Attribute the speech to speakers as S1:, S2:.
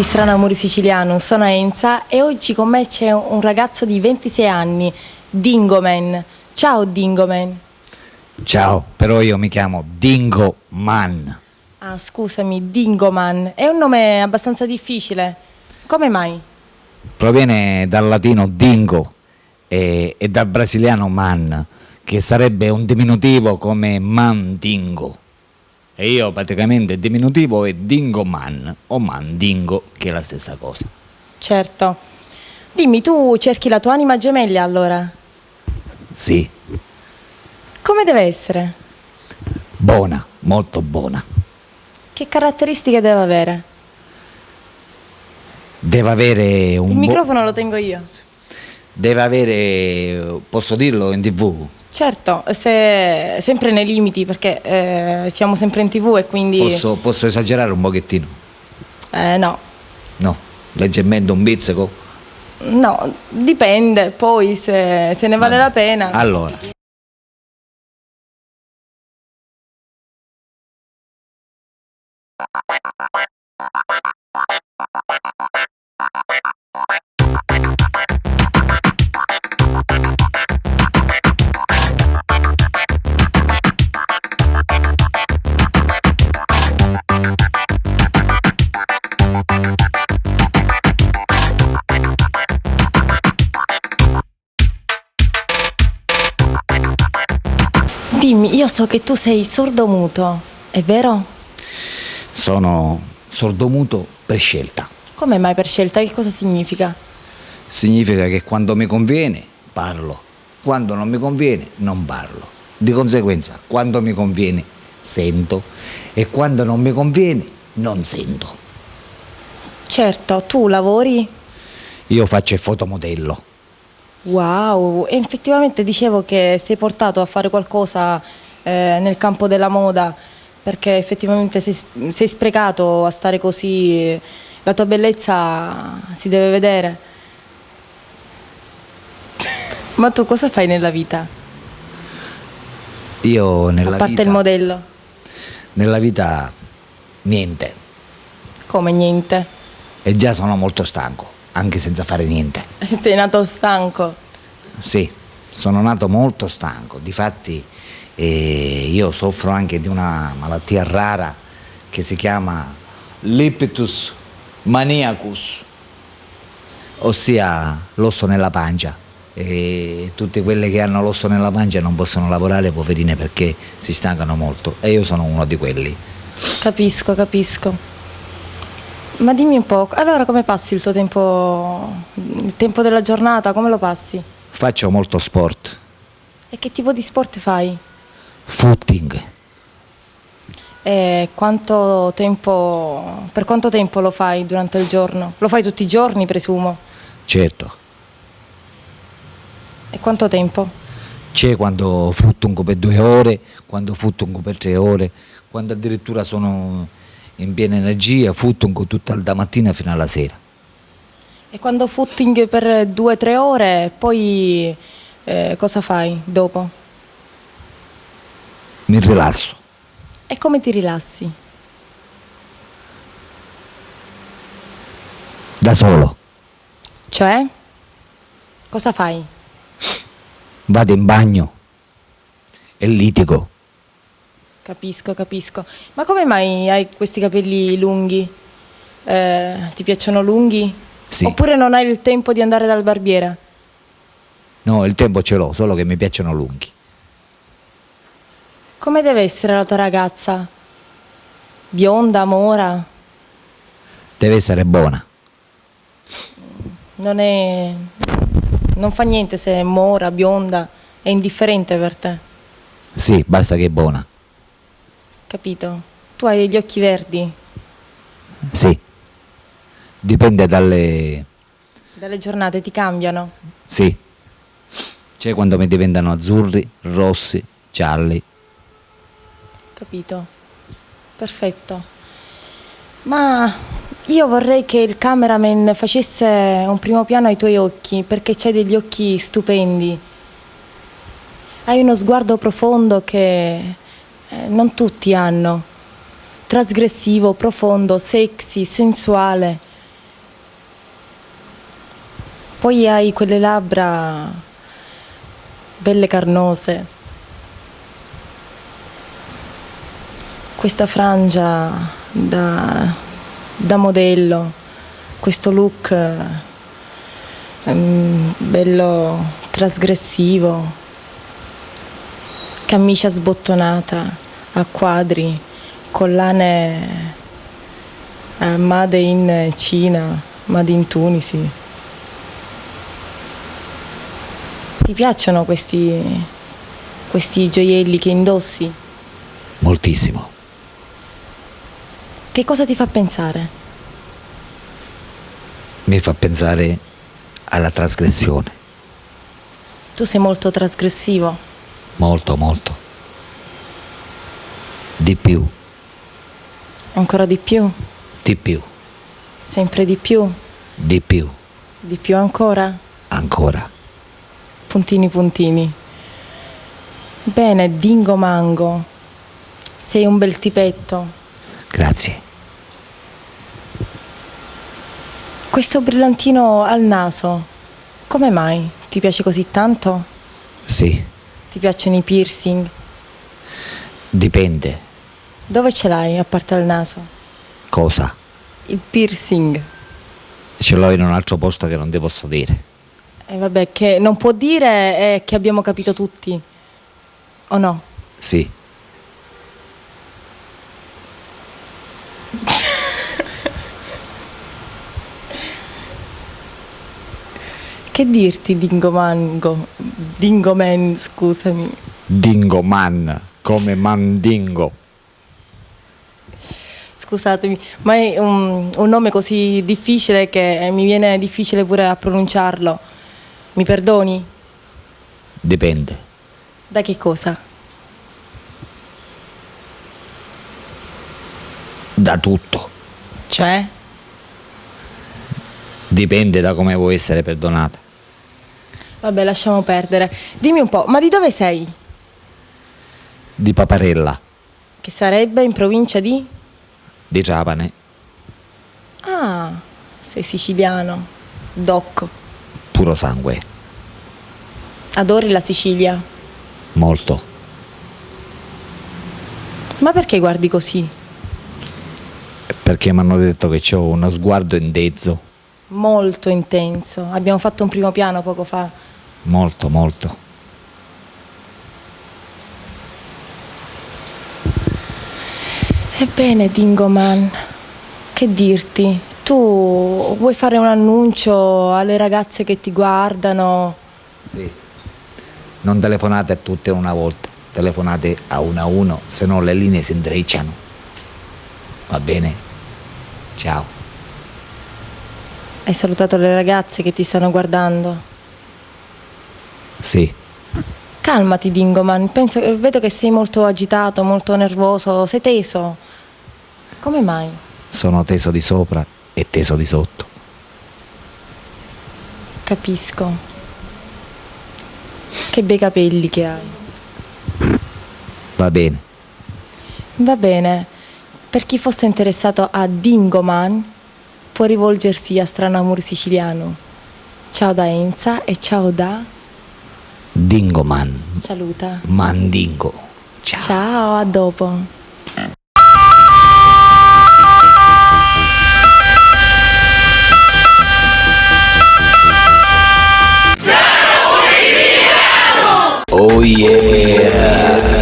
S1: Di Strano Amore Siciliano, sono Enza e oggi con me c'è un ragazzo di 26 anni, Dingoman. Ciao Dingoman.
S2: Ciao, però io mi chiamo Dingo Man.
S1: Ah, scusami, Dingoman. È un nome abbastanza difficile. Come mai?
S2: Proviene dal latino dingo e dal brasiliano man, che sarebbe un diminutivo come mandingo. E io praticamente il diminutivo è Dingo Man o Mandingo, che è la stessa cosa.
S1: Certo. Dimmi, tu cerchi la tua anima gemella allora?
S2: Sì,
S1: Come deve essere?
S2: buona, molto buona.
S1: Che caratteristiche deve avere?
S2: Deve avere
S1: Il microfono lo tengo io.
S2: Deve avere, posso dirlo in TV?
S1: Certo, sempre nei limiti perché siamo sempre in TV e quindi...
S2: Posso esagerare un pochettino?
S1: No,
S2: No, leggermente un pizzico?
S1: no, dipende poi se ne vale la pena.
S2: Allora,
S1: Dimmi, io so che tu sei sordomuto, è vero?
S2: sono sordomuto per scelta.
S1: Come mai per scelta? Che cosa significa?
S2: Significa che quando mi conviene parlo, quando non mi conviene non parlo. Di conseguenza, quando mi conviene sento e quando non mi conviene non sento.
S1: Certo, tu lavori?
S2: Io faccio il fotomodello.
S1: Wow, e effettivamente dicevo che sei portato a fare qualcosa nel campo della moda perché effettivamente sei sprecato a stare così, la tua bellezza si deve vedere. Ma tu cosa fai nella vita?
S2: Io
S1: A parte il modello?
S2: nella vita niente.
S1: Come niente?
S2: E già sono molto stanco, anche senza fare niente.
S1: Sei nato stanco?
S2: Sì, sono nato molto stanco. Difatti io soffro anche di una malattia rara che si chiama l'iptus maniacus, ossia l'osso nella pancia. E tutte quelle che hanno l'osso nella pancia non possono lavorare, poverine, perché si stancano molto. E io sono uno di quelli.
S1: Capisco, capisco. Ma dimmi un po', allora come passi il tuo tempo, il tempo della giornata, come lo passi?
S2: Faccio molto sport.
S1: E che tipo di sport fai?
S2: Footing.
S1: E per quanto tempo lo fai durante il giorno? Lo fai tutti i giorni, presumo?
S2: Certo.
S1: E quanto tempo?
S2: C'è quando footing per 2 ore, quando footing per 3 ore, quando addirittura sono in piena energia, footing tutta da mattina fino alla sera.
S1: E quando footing per 2-3 ore, poi cosa fai dopo?
S2: Mi rilasso.
S1: E come ti rilassi?
S2: Da solo.
S1: Cioè? Cosa fai?
S2: Vado in bagno e litigo.
S1: Capisco, capisco. Ma come mai hai questi capelli lunghi? Ti piacciono lunghi?
S2: Sì.
S1: Oppure non hai il tempo di andare dal barbiere?
S2: No, il tempo ce l'ho, solo che mi piacciono lunghi.
S1: Come deve essere la tua ragazza? Bionda, mora?
S2: Deve essere buona.
S1: Non fa niente se è mora, bionda, è indifferente per te,
S2: Sì, basta che è buona.
S1: capito? Tu hai gli occhi verdi,
S2: Sì. Dipende dalle...
S1: dalle giornate ti cambiano.
S2: Sì. C'è quando mi diventano azzurri, rossi, gialli.
S1: Capito? Perfetto. Ma io vorrei che il cameraman facesse un primo piano ai tuoi occhi, perché c'hai degli occhi stupendi. Hai uno sguardo profondo che non tutti hanno. Trasgressivo, profondo, sexy, sensuale. Poi hai quelle labbra belle carnose, questa frangia da modello, questo look bello trasgressivo, camicia sbottonata a quadri, collane made in Cina, made in Tunisi. Ti piacciono questi gioielli che indossi?
S2: Moltissimo.
S1: Che cosa ti fa pensare?
S2: Mi fa pensare alla trasgressione.
S1: Tu sei molto trasgressivo.
S2: Molto, molto. Di più,
S1: Ancora di più?
S2: di più,
S1: Sempre di più?
S2: di più,
S1: Di più ancora?
S2: ancora.
S1: Puntini puntini. Bene, Dingo Mango. Sei un bel tipetto.
S2: Grazie.
S1: Questo brillantino al naso, come mai? Ti piace così tanto?
S2: Sì,
S1: Ti piacciono i piercing?
S2: dipende.
S1: Dove ce l'hai a parte al naso?
S2: Cosa?
S1: Il piercing.
S2: Ce l'ho in un altro posto che non ti posso dire.
S1: E vabbè, che non può dire è che abbiamo capito tutti. O no?
S2: Sì,
S1: Che dirti, Dingo Mango? Dingo Man, scusami.
S2: Dingo Man, come Mandingo.
S1: Scusatemi, ma è un nome così difficile che mi viene difficile pure a pronunciarlo. Mi perdoni?
S2: Dipende.
S1: Da che cosa?
S2: Da tutto.
S1: Cioè?
S2: Dipende da come vuoi essere perdonata.
S1: Vabbè, lasciamo perdere. Dimmi un po', ma di dove sei?
S2: Di Paparella,
S1: Che sarebbe in provincia di?
S2: di Trapani,
S1: Ah, sei siciliano. Doc.
S2: puro sangue.
S1: Adori la Sicilia?
S2: Molto.
S1: Ma perché guardi così?
S2: Perché mi hanno detto che ho uno sguardo intenso.
S1: Molto intenso. Abbiamo fatto un primo piano poco fa.
S2: Molto, molto.
S1: Ebbene, Dingoman, che dirti? Tu vuoi fare un annuncio alle ragazze che ti guardano?
S2: Sì. Non telefonate a tutte una volta, telefonate a uno, se no le linee si intrecciano. Va bene? Ciao.
S1: Hai salutato le ragazze che ti stanno guardando?
S2: Sì,
S1: Calmati, Dingoman, vedo che sei molto agitato, molto nervoso, sei teso. Come mai?
S2: sono teso di sopra e teso di sotto.
S1: Capisco. Che bei capelli che hai.
S2: Va bene.
S1: Va bene. Per chi fosse interessato a Dingoman, può rivolgersi a Stranamur Siciliano. Ciao da Enza e ciao da...
S2: Dingo man.
S1: Saluta.
S2: Mandingo. Ciao.
S1: Ciao, a dopo.
S2: Oh yeah.